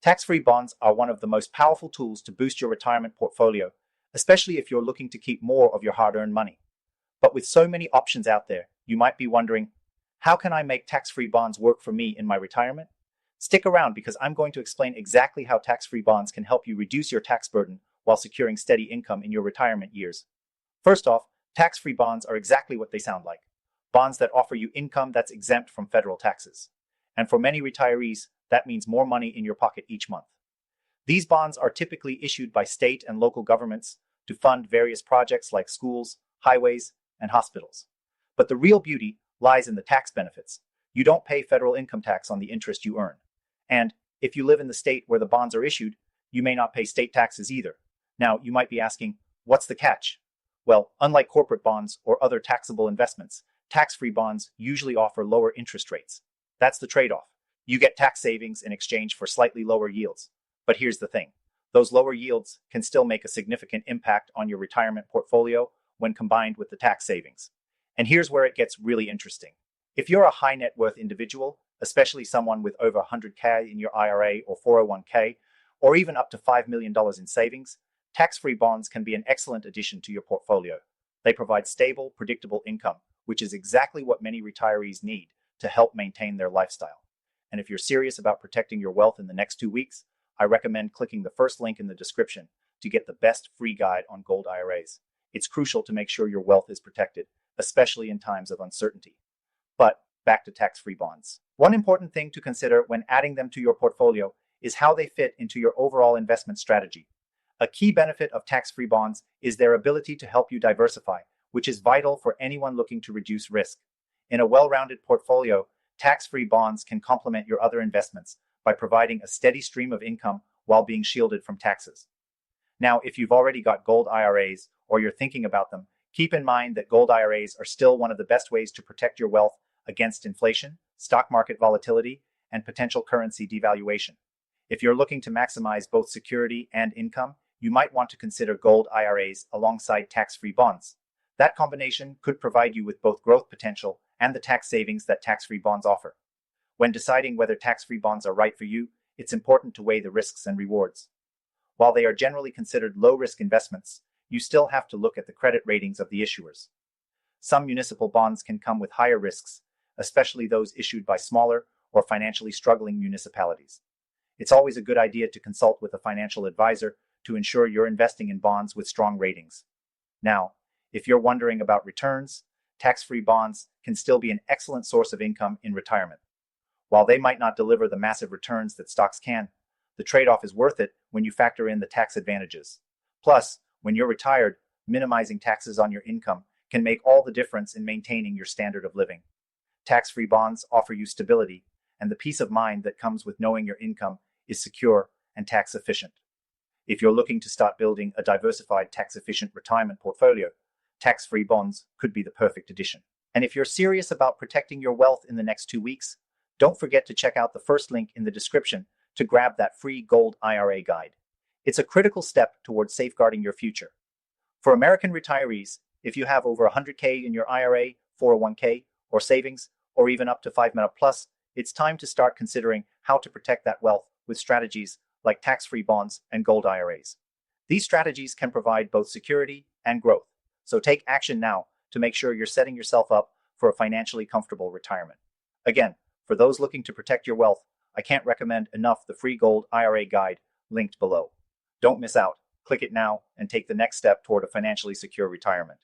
Tax-free bonds are one of the most powerful tools to boost your retirement portfolio, especially if you're looking to keep more of your hard-earned money. But with so many options out there, you might be wondering, how can I make tax-free bonds work for me in my retirement? Stick around because I'm going to explain exactly how tax-free bonds can help you reduce your tax burden while securing steady income in your retirement years. First off, tax-free bonds are exactly what they sound like. Bonds that offer you income that's exempt from federal taxes. And for many retirees, that means more money in your pocket each month. These bonds are typically issued by state and local governments to fund various projects like schools, highways, and hospitals. But the real beauty lies in the tax benefits. You don't pay federal income tax on the interest you earn. And if you live in the state where the bonds are issued, you may not pay state taxes either. Now, you might be asking, what's the catch? Well, unlike corporate bonds or other taxable investments, tax-free bonds usually offer lower interest rates. That's the trade-off. You get tax savings in exchange for slightly lower yields. But here's the thing. Those lower yields can still make a significant impact on your retirement portfolio when combined with the tax savings. And here's where it gets really interesting. If you're a high net worth individual, especially someone with over 100K in your IRA or 401k, or even up to $5 million in savings, tax-free bonds can be an excellent addition to your portfolio. They provide stable, predictable income, which is exactly what many retirees need to help maintain their lifestyle. And if you're serious about protecting your wealth in the next 2 weeks, I recommend clicking the first link in the description to get the best free guide on gold IRAs. It's crucial to make sure your wealth is protected, especially in times of uncertainty. But back to tax-free bonds. One important thing to consider when adding them to your portfolio is how they fit into your overall investment strategy. A key benefit of tax-free bonds is their ability to help you diversify, which is vital for anyone looking to reduce risk. In a well-rounded portfolio, tax-free bonds can complement your other investments by providing a steady stream of income while being shielded from taxes. Now, if you've already got gold IRAs or you're thinking about them, keep in mind that gold IRAs are still one of the best ways to protect your wealth against inflation, stock market volatility, and potential currency devaluation. If you're looking to maximize both security and income, you might want to consider gold IRAs alongside tax-free bonds. That combination could provide you with both growth potential and the tax savings that tax-free bonds offer. When deciding whether tax-free bonds are right for you, it's important to weigh the risks and rewards. While they are generally considered low-risk investments, you still have to look at the credit ratings of the issuers. Some municipal bonds can come with higher risks, especially those issued by smaller or financially struggling municipalities. It's always a good idea to consult with a financial advisor to ensure you're investing in bonds with strong ratings. Now, if you're wondering about returns, tax-free bonds can still be an excellent source of income in retirement. While they might not deliver the massive returns that stocks can, the trade-off is worth it when you factor in the tax advantages. Plus, when you're retired, minimizing taxes on your income can make all the difference in maintaining your standard of living. Tax-free bonds offer you stability and the peace of mind that comes with knowing your income is secure and tax efficient. If you're looking to start building a diversified tax-efficient retirement portfolio, tax-free bonds could be the perfect addition. And if you're serious about protecting your wealth in the next 2 weeks, don't forget to check out the first link in the description to grab that free gold IRA guide. It's a critical step towards safeguarding your future. For American retirees, if you have over 100K in your IRA, 401k, or savings, or even up to 5 plus, it's time to start considering how to protect that wealth with strategies like tax-free bonds and gold IRAs. These strategies can provide both security and growth, so take action now to make sure you're setting yourself up for a financially comfortable retirement. Again, for those looking to protect your wealth, I can't recommend enough the free gold IRA guide linked below. Don't miss out. Click it now and take the next step toward a financially secure retirement.